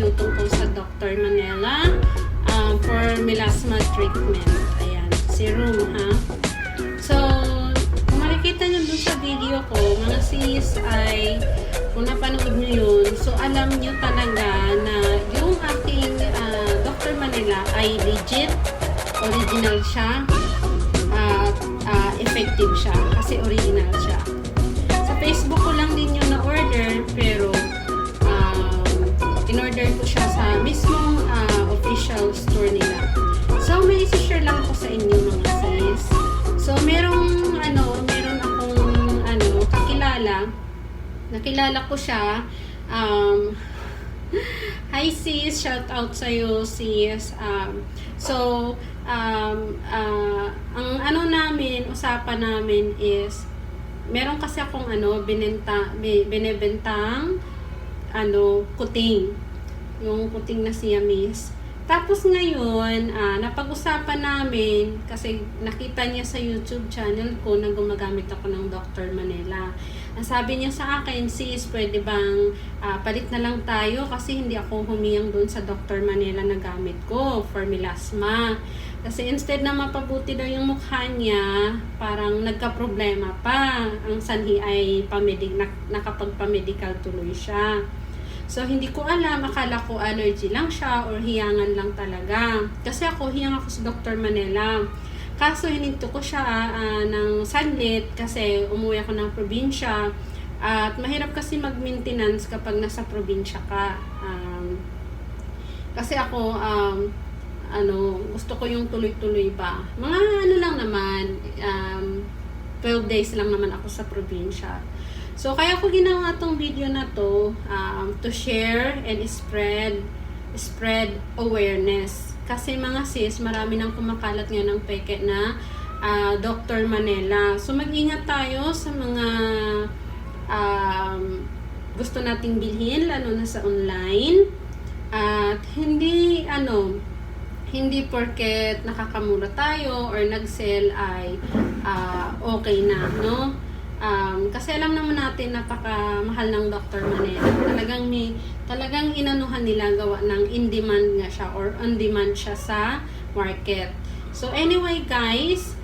video tungkol sa Dr. Manila for melasma treatment. Ayan, serum ha. So, kung makikita nyo dun sa video ko, mga sis, ay kung napanood nyo yun, so alam nyo talaga na yung aking Dr. Manila ay legit, original siya, effective siya, kasi original siya. Sa Facebook ko lang din yung na-order, pero in-order ko siya sa mismong official store nila. So, may isi-share lang ako sa inyo mga sis. So, meron akong kakilala. Nakilala ko siya. Hi sis, shout out sa'yo sis. Ang usapan namin is, meron kasi akong binebentang kuting. Yung kuting na Siamese. Tapos ngayon, napag-usapan namin, kasi nakita niya sa YouTube channel ko na gumagamit ako ng Dr. Manila. Ang sabi niya sa akin, sis, pwede bang palit na lang tayo kasi hindi ako humiyang doon sa Dr. Manila na gamit ko for melasma. Kasi instead na mapabuti daw yung mukha niya, parang nagka-problema pa. Ang sanhi ay nakapagpa-medical tuloy siya. So, hindi ko alam, akala ko allergy lang siya or hiyangan lang talaga. Kasi hiyang ako sa Dr. Manila. Kaso, hininto ko siya ng saglit kasi umuwi ako ng probinsya. At mahirap kasi mag-maintenance kapag nasa probinsya ka. Kasi gusto ko yung tuloy-tuloy ba. Mga lang naman, 12 days lang naman ako sa probinsya. So, kaya ko ginawa tong video na to share and spread awareness. Kasi mga sis, marami nang kumakalat nga ng peke na Dr. Manila. So, mag-ingat tayo sa mga gusto nating bilhin, lalo na sa online. At hindi porket nakakamura tayo or nag-sell ay okay na, no? Kasi alam naman natin napakamahal ng Dr. Manila. Talagang inanuhan nila, gawa ng in-demand nga siya or on-demand siya sa market. So anyway guys,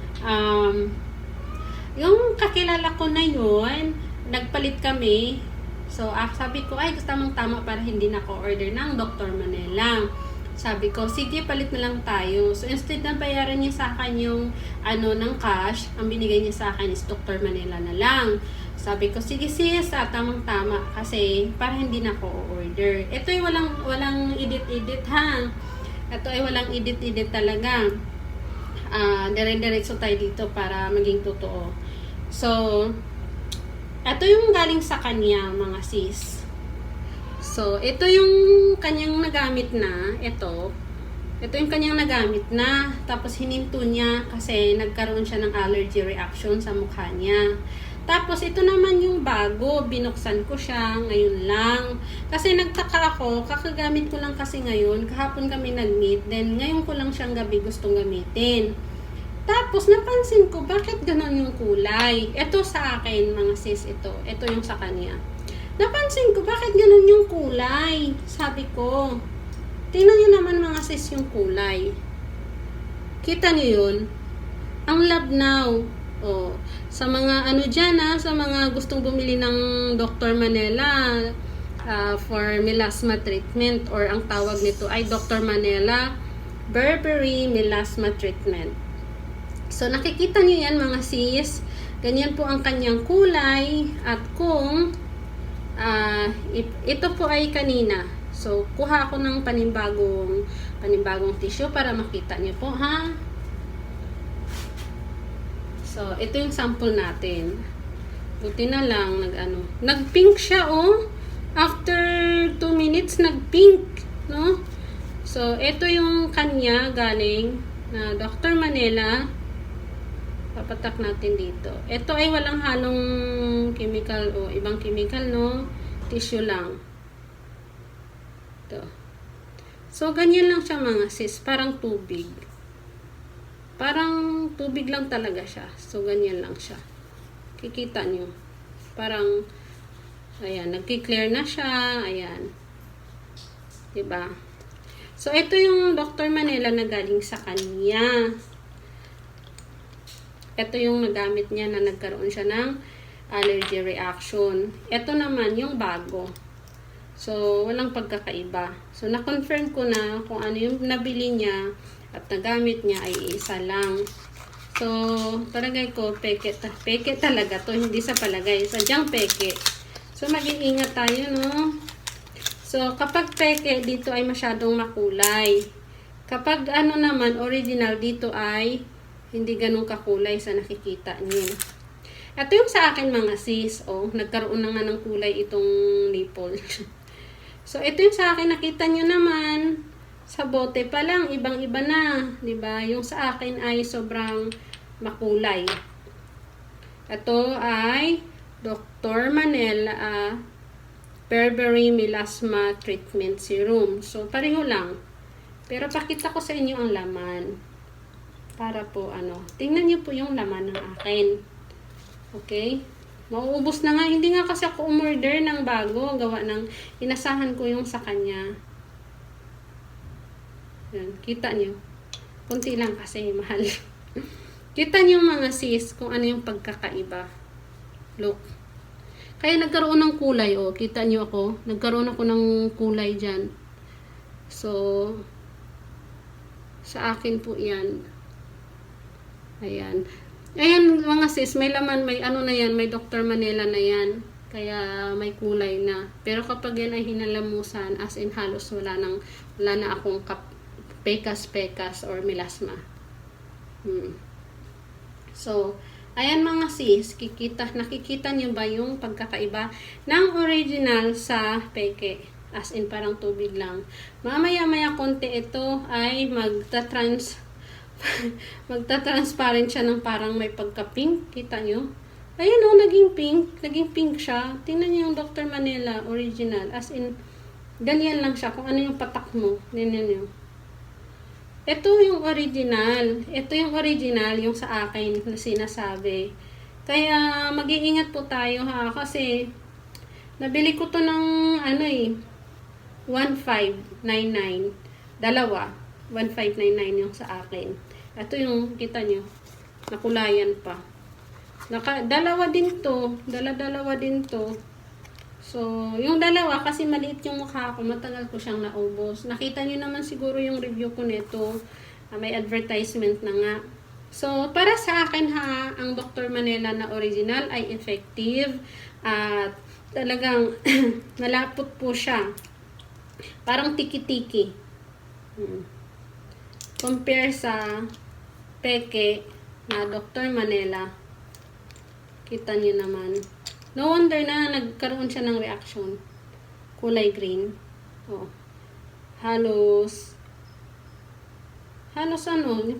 yung kakilala ko na yun, nagpalit kami. So sabi ko, ay gusto mong tama para hindi na ako order ng Dr. Manila. Sabi ko, sige, palit na lang tayo. So, instead na bayaran niya sa akin yung ng cash, ang binigay niya sa akin is Dr. Manila na lang. Sabi ko, sige sis, tamang-tama. Kasi, para hindi na ako order. Ito ay walang edit-edit ha. Ito ay walang edit-edit talaga. Dire-diretso tayo dito para maging totoo. So, ito yung galing sa kanya, mga sis. So, ito yung kanyang nagamit na, ito yung kanyang nagamit na, tapos hininto niya kasi nagkaroon siya ng allergy reaction sa mukha niya. Tapos, ito naman yung bago, binuksan ko siya ngayon lang. Kasi nagtaka ako, kakagamit ko lang kasi ngayon, kahapon kami nag-meet, then ngayon ko lang siyang gabi gustong gamitin. Tapos, napansin ko, bakit ganon yung kulay? Ito sa akin, mga sis, ito yung sa kanya. Napansin ko, bakit ganun yung kulay? Sabi ko, tingnan nyo naman mga sis yung kulay. Kita nyo yun? Ang labnaw. Oh, sa mga sa mga gustong bumili ng Dr. Manila for melasma treatment, or ang tawag nito ay Dr. Manila Berberry Melasma Treatment. So, nakikita nyo yan mga sis. Ganyan po ang kanyang kulay. At kung ito po ay kanina. So, kuha ako ng panibagong tissue para makita niyo po, ha? So, ito yung sample natin. Buti na lang, nag-pink siya, oh. After 2 minutes, nag-pink, no? So, ito yung kanya galing na Dr. Manila. Papatak natin dito. Ito ay walang halong chemical o ibang chemical, no? Tissue lang. Ito. So, ganyan lang siya mga sis. Parang tubig. Parang tubig lang talaga siya. So, ganyan lang siya. Kikita nyo. Parang, ayan, nagki-clear na siya. Ayan. Diba? So, ito yung Dr. Manila na galing sa kanya. Ito yung nagamit niya na nagkaroon siya ng allergy reaction. Ito naman yung bago. So, walang pagkakaiba. So, na-confirm ko na kung ano yung nabili niya at nagamit niya ay isa lang. So, palagay ko, peke talaga to, hindi sa palagay. Sadyang peke. So, mag-iingat tayo, no? So, kapag peke, dito ay masyadong makulay. Kapag ano naman, original, dito ay hindi ganun kakulay sa nakikita niyo. Ito yung sa akin mga sis, oh, nagkaroon na nga ng kulay itong nipple. So, ito yung sa akin, nakita nyo naman, sa bote pa lang, ibang-iba na, diba? Yung sa akin ay sobrang makulay. Ito ay Dr. Manila Berberry Melasma Treatment Serum. So, pareho lang. Pero pakita ko sa inyo ang laman. Para po, tingnan nyo po yung laman ng akin. Okay? Mauubos na nga. Hindi nga kasi ako umorder ng bago. Gawa ng, inasahan ko yung sa kanya. Yan, kita nyo. Kunti lang kasi, mahal. Kita nyo mga sis, kung ano yung pagkakaiba. Look. Kaya nagkaroon ng kulay, oh. Kita nyo ako. Nagkaroon ako ng kulay dyan. So, sa akin po yan. Ayan. Ayan mga sis, may laman, may ano na yan, may Dr. Manila na yan. Kaya may kulay na. Pero kapag yan ay hinalamusan, as in halos wala na akong pekas-pekas or melasma. So, ayan mga sis, nakikita nyo ba yung pagkakaiba ng original sa peke? As in parang tubig lang. Mamaya-maya konti ito ay magta-transparent siya ng parang may pagka-pink. Kita nyo? Ayan o, naging pink. Naging pink siya. Tingnan nyo yung Dr. Manila original. As in, ganyan lang siya. Kung ano yung patak mo. Tingnan nyo. Ito yung original. Ito yung original, yung sa akin na sinasabi. Kaya, mag-iingat po tayo ha. Kasi, nabili ko to ng, 1599. Dalawa. 1599 yung sa akin. Ito yung, kita nyo, nakulayan pa. Dalawa din to. Dalawa din to. So, yung dalawa, kasi maliit yung mukha ko, matagal ko siyang naubos. Nakita niyo naman siguro yung review ko nito. May advertisement na nga. So, para sa akin ha, ang Dr. Manila na original ay effective. At talagang malapot po siya. Parang tiki-tiki. Compare sa peke na Dr. Manila. Kita niyo naman. No wonder na nagkaroon siya ng reaction. Kulay green. Oh. Halos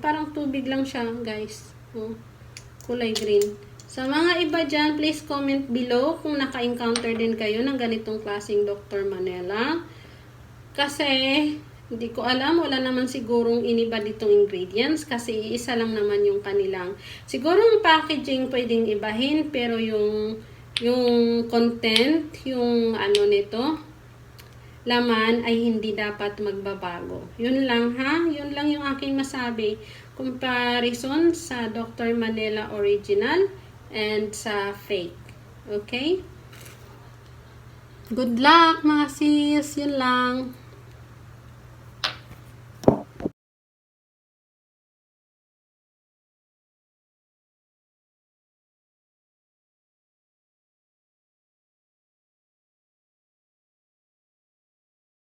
parang tubig lang siya, guys. Oh. Kulay green. Sa mga iba dyan, please comment below kung naka-encounter din kayo ng ganitong klaseng Dr. Manila. Kasi, hindi ko alam, wala naman sigurong iniba ditong ingredients kasi isa lang naman yung kanilang. Siguro yung packaging pwedeng ibahin, pero yung content, yung nito, laman ay hindi dapat magbabago. Yun lang ha, yun lang yung aking masabi. Comparison sa Dr. Manila Original and sa fake. Okay? Good luck mga sis, yun lang.